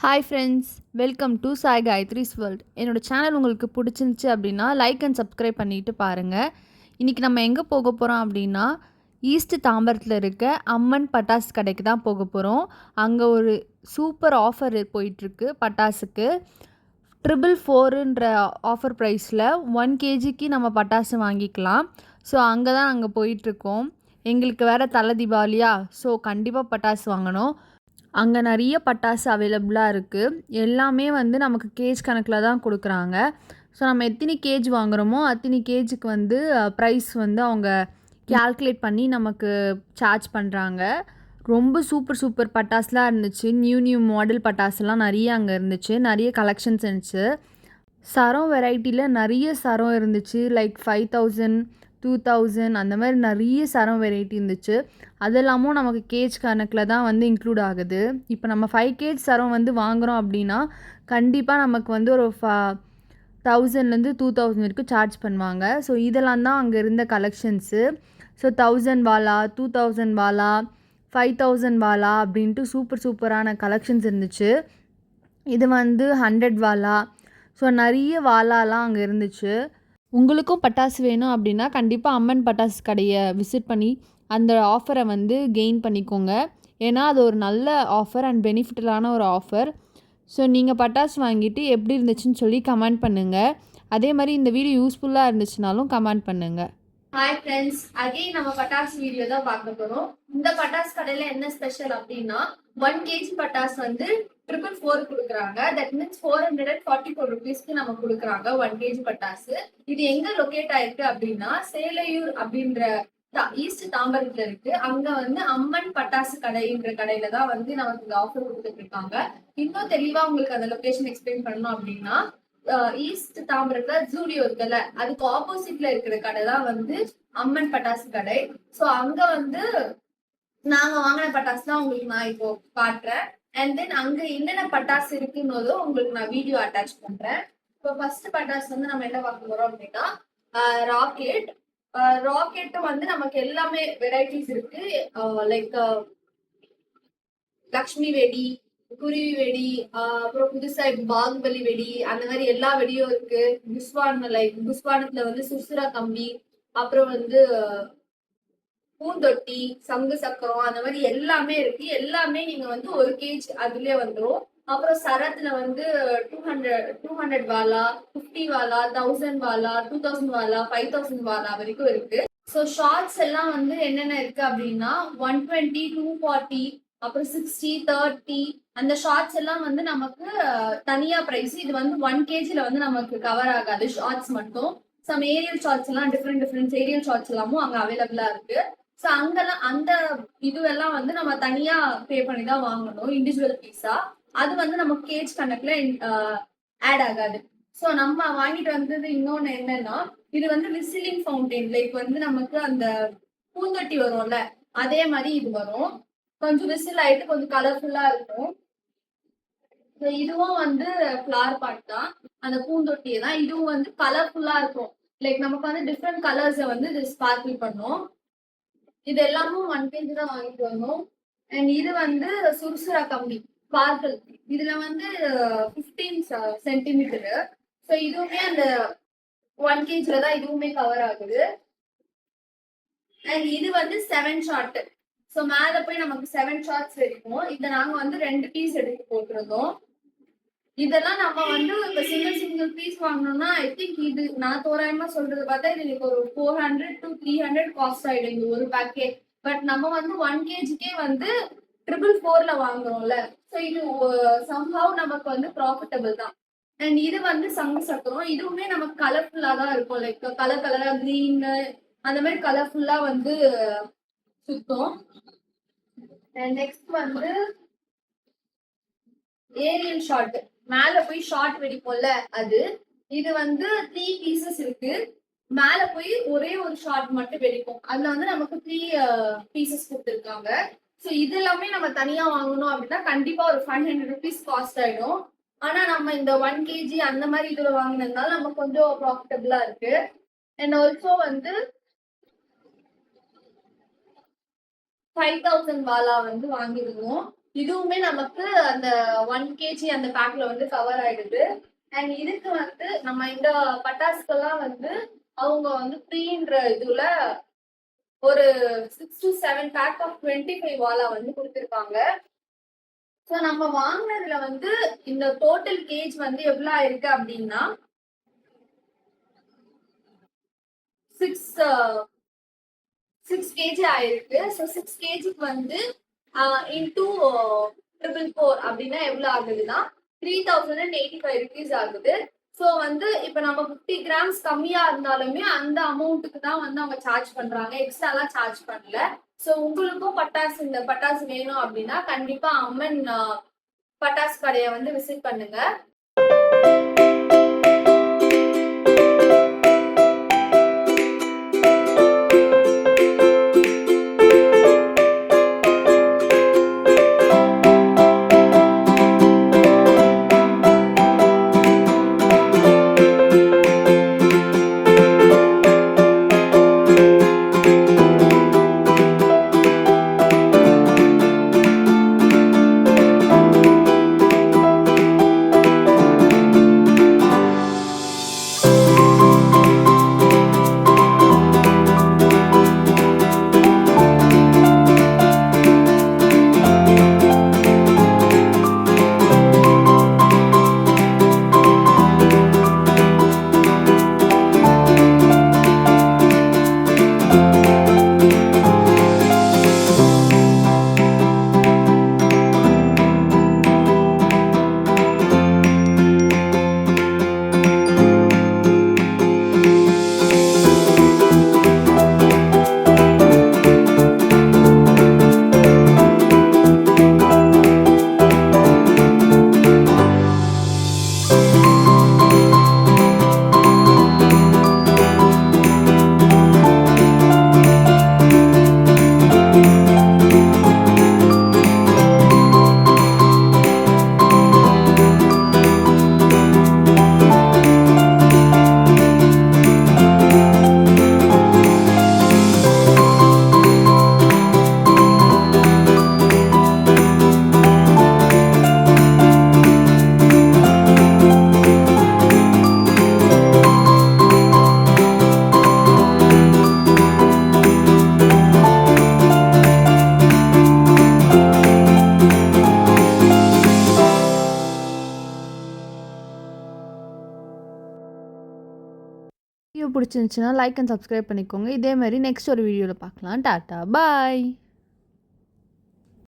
Hi friends, welcome to Sai Gayathri's world. என்னோடய channel உங்களுக்கு பிடிச்சிருந்துச்சி அப்படின்னா லைக் அண்ட் சப்ஸ்கிரைப் பண்ணிவிட்டு பாருங்கள். இன்றைக்கி நம்ம எங்கே போக போகிறோம் அப்படின்னா ஈஸ்ட் தாம்பரத்தில் இருக்க அம்மன் பட்டாசு கடைக்கு தான் போக போகிறோம். அங்கே ஒரு சூப்பர் ஆஃபர் போயிட்டுருக்கு பட்டாசுக்கு. 444ன்ற ஆஃபர் ப்ரைஸில் 1 kgக்கு நம்ம பட்டாசு வாங்கிக்கலாம். ஸோ அங்கே தான் நாங்கள் போயிட்டுருக்கோம். எங்களுக்கு வேறு தலை தீபாவளியா, ஸோ கண்டிப்பாக பட்டாசு வாங்கணும். அங்கே நிறைய பட்டாசு அவைலபிளாக இருக்குது. எல்லாமே வந்து நமக்கு கேஜ் கணக்கில் தான் கொடுக்குறாங்க. ஸோ நம்ம எத்தனை கேஜ் வாங்குகிறோமோ அத்தனை கேஜுக்கு வந்து ப்ரைஸ் வந்து அவங்க கால்குலேட் பண்ணி நமக்கு சார்ஜ் பண்ணுறாங்க. ரொம்ப சூப்பர் பட்டாசுலாம் இருந்துச்சு. நியூ மாடல் பட்டாசுலாம் நிறைய அங்கே இருந்துச்சு. நிறைய கலெக்ஷன்ஸ் இருந்துச்சு. சரம் வெரைட்டியில் நிறைய சரம் இருந்துச்சு. லைக் 5000, 2000 அந்த மாதிரி நிறைய சரம் வெரைட்டி இருந்துச்சு. அது இல்லாமல் நமக்கு கேஜ் கணக்கில் தான் வந்து இன்க்ளூட் ஆகுது. இப்போ நம்ம 5 கேஜ் சரம் வந்து வாங்குகிறோம் அப்படின்னா கண்டிப்பாக நமக்கு வந்து ஒரு 1000லேருந்து 2000 வரைக்கும் சார்ஜ் பண்ணுவாங்க. ஸோ இதெல்லாம் தான் அங்கே இருந்த கலெக்ஷன்ஸு. ஸோ 1000 வாலா, 2000 வாலா, 5000 வாலா அப்படின்ட்டு சூப்பரான கலெக்ஷன்ஸ் இருந்துச்சு. இது வந்து 100 வாலா. ஸோ நிறைய வாலாலாம் அங்கே இருந்துச்சு. உங்களுக்கும் பட்டாசு வேணும் அப்படின்னா கண்டிப்பாக அம்மன் பட்டாசு கடையை விசிட் பண்ணி அந்த ஆஃபரை வந்து கெயின் பண்ணிக்கோங்க. ஏன்னா அது ஒரு நல்ல ஆஃபர் அண்ட் பெனிஃபிட்டலான ஒரு ஆஃபர். ஸோ நீங்கள் பட்டாசு வாங்கிட்டு எப்படி இருந்துச்சுன்னு சொல்லி கமெண்ட் பண்ணுங்கள். அதே மாதிரி இந்த வீடியோ யூஸ்ஃபுல்லாக இருந்துச்சுனாலும் கமெண்ட் பண்ணுங்கள். ஹாய் ஃப்ரெண்ட்ஸ், அகைன் நம்ம பட்டாசு வீடியோ தான் பார்க்க போறோம். இந்த பட்டாசு கடையில என்ன ஸ்பெஷல் அப்படின்னா 1 kg பட்டாசு வந்து 444 கொடுக்குறாங்க. தட் மீன்ஸ் 444 ருபீஸ்க்கு நம்ம கொடுக்குறாங்க 1 kg பட்டாசு. இது எங்க லொகேட் ஆயிருக்கு அப்படின்னா சேலையூர் அப்படின்ற ஈஸ்ட் தாம்பரத்துல இருக்கு. அங்க வந்து அம்மன் பட்டாசு கடைன்ற கடையில தான் வந்து நமக்கு இந்த ஆஃபர் கொடுத்துட்டு இருக்காங்க. இன்னும் தெளிவா உங்களுக்கு அந்த லொகேஷன் எக்ஸ்பிளைன் பண்ணணும் அப்படின்னா ஈஸ்ட் தாம்பரத்துல ஜூடியோ இருக்குல்ல, அதுக்கு ஆப்போசிட்ல இருக்கிற கடை தான் வந்து அம்மன் பட்டாசு கடை. சோ அங்க வந்து நாங்க வாங்கின பட்டாசு தான் உங்களுக்கு நான் இப்போ காட்டுறேன். அண்ட் தென் அங்க என்னென்ன பட்டாசு இருக்குன்னு உங்களுக்கு நான் வீடியோ அட்டாச் பண்றேன். இப்போ ஃபர்ஸ்ட் பட்டாசு வந்து நம்ம என்ன பார்க்க போறோம் அப்படின்னா ராக்கெட். ராக்கெட்டும் வந்து நமக்கு எல்லாமே வெரைட்டிஸ் இருக்கு. லைக் லக்ஷ்மி வெடி, குருவி வெடி, அப்புறம் புதுசா பாகுபலி வெடி, அந்த மாதிரி எல்லா வெடியும் இருக்கு. புஸ்வானத்துல வந்து சுசுரா கம்பி, அப்புறம் வந்து பூந்தொட்டி, சங்கு சக்கரம், அந்த மாதிரி எல்லாமே இருக்கு. எல்லாமே நீங்க வந்து 1 kg அதுலயே வந்துடும். அப்புறம் சரத்துல வந்து 200 வாலா, 50 வாலா, 1000 வாலா, 2000 வாலா, 5000 வாலா வரைக்கும் இருக்கு. ஸோ ஷார்ட்ஸ் எல்லாம் வந்து என்னென்ன இருக்கு அப்படின்னா 120, 240, அப்புறம் 60, 30 அந்த ஷார்ட்ஸ் எல்லாம் வந்து நமக்கு தனியா பிரைஸ். இது வந்து 1 kgல வந்து நமக்கு கவர் ஆகாது ஷார்ட்ஸ் மட்டும். சம் ஏரியல் ஷார்ட்ஸ் எல்லாம் டிஃப்ரெண்ட் ஏரியல் ஷார்ட்ஸ் எல்லாமும் அங்க அவைலபிளா இருக்கு. ஸோ அங்கெல்லாம் அந்த இதுவெல்லாம் வந்து நம்ம தனியா பே பண்ணி தான் வாங்கணும் இண்டிவிஜுவல் பீஸா. அது வந்து நம்ம கேஜ் கணக்குல ஆட் ஆகாது. ஸோ நம்ம வாங்கிட்டு வந்தது இன்னொன்னு என்னன்னா, இது வந்து விசிலிங் ஃபவுண்டைன். லைக் வந்து நமக்கு அந்த பூந்தொட்டி வரும்ல, அதே மாதிரி இது வரும். கொஞ்சம் விசில் ஆயிட்டு கொஞ்சம் கலர்ஃபுல்லா இருக்கும். இதுவும் வந்து ஃபிளவர் பாட் தான், அந்த பூந்தொட்டியை தான். இதுவும் வந்து கலர்ஃபுல்லா இருக்கும். லைக் நமக்கு வந்து டிஃப்ரெண்ட் கலர்ஸை வந்து இது ஸ்பார்க்கிள் பண்ணும். இது எல்லாமும் 1 kg தான் வாங்கிட்டு வந்தோம். அண்ட் இது வந்து சுறுசுரா கம்பி ஸ்பார்க்கிள். இதுல வந்து 15 சென்டிமீட்டரு. ஸோ இதுவுமே அந்த 1 kgல தான் இதுவுமே கவர் ஆகுது. அண்ட் இது வந்து 7 ஷாட். ஸோ மேல போய் நமக்கு 7 ஷார்ட்ஸ் இருக்கும். இதை நாங்க வந்து 2 பீஸ் எடுத்து போட்டிருந்தோம். இதெல்லாம் நம்ம வந்து இப்ப சிங்கிள் பீஸ் வாங்கணும்னா ஐ திங்க் இது நான் தோராயமா சொல்றது பார்த்தா இது ஒரு 400 to 300 காஸ்ட் ஆயிடும் இந்த ஒரு பேக்கேஜ். பட் நம்ம வந்து 1 kgக்கே வந்து 444ல வாங்குறோம்ல. ஸோ இது சம்ஹவ் நமக்கு வந்து ப்ராஃபிட்டபிள் தான். அண்ட் இது வந்து சங்கு சக்கரம். இதுவுமே நமக்கு கலர்ஃபுல்லா தான் இருக்கும். லைக் கலரா கிரீன் அந்த மாதிரி கலர்ஃபுல்லா வந்து சுத்தம். அண்ட் நெக்ஸ்ட் வந்து ஏரியல் ஷாட், மேல போய் ஷார்ட் வெடிப்போம்ல அது. இது வந்து 3 பீசஸ் இருக்கு. மேல போய் ஒரே ஒரு ஷார்ட் மட்டும் வெடிக்கும். அதுல வந்து நமக்கு 3 பீசஸ் கொடுத்துருக்காங்க. ஸோ இது எல்லாமே நம்ம தனியா வாங்கணும் அப்படின்னா கண்டிப்பா ஒரு 500 ருபீஸ் காஸ்ட் ஆயிடும். ஆனா நம்ம இந்த 1 kg அந்த மாதிரி இதுல வாங்கினதுனால நமக்கு கொஞ்சம் ப்ராஃபிட்டபிளா இருக்கு. அண்ட் ஆல்சோ வந்து 5000 வாலா வந்து வாங்கிடுவோம். இதுவுமே நமக்கு அந்த 1 கேஜி அந்த பேக்ல வந்து கவர் ஆயிடுது. அண்ட் இதுக்கு வந்து நம்ம இந்த பட்டாசுக்கெல்லாம் வந்து அவங்க வந்து ஃப்ரீன்ற இதுல ஒரு 6 to 7 பேக் ஆஃப் 25 வாலா வந்து குடுத்திருக்காங்க. சோ நம்ம வாங்குனதுல வந்து இந்த டோட்டல் கேஜ் வந்து எவ்வளவு ஆயிருக்கு அப்படின்னா 6 கேஜி ஆயிருக்கு. ஸோ 6 கேஜிக்கு வந்து இன்டூ 444 அப்படின்னா எவ்வளவு ஆகுதுன்னா 3085 ருபீஸ் ஆகுது. ஸோ வந்து இப்ப நம்ம 50 கிராம்ஸ் கம்மியா இருந்தாலுமே அந்த அமௌண்ட்டுக்கு தான் வந்து அவங்க சார்ஜ் பண்றாங்க. எக்ஸ்ட்ராலாம் சார்ஜ் பண்ணல. ஸோ உங்களுக்கும் பட்டாசு இந்த பட்டாசு வேணும் அப்படின்னா கண்டிப்பா அம்மன் பட்டாசு கடையை வந்து விசிட் பண்ணுங்க. வீடியோ பிடிச்சிருந்துச்சுன்னா லைக் அண்ட் சப்ஸ்கிரைப் பண்ணிக்கோங்க. இதே மாதிரி நெக்ஸ்ட் ஒரு வீடியோவில் பார்க்கலாம். டாட்டா பாய்.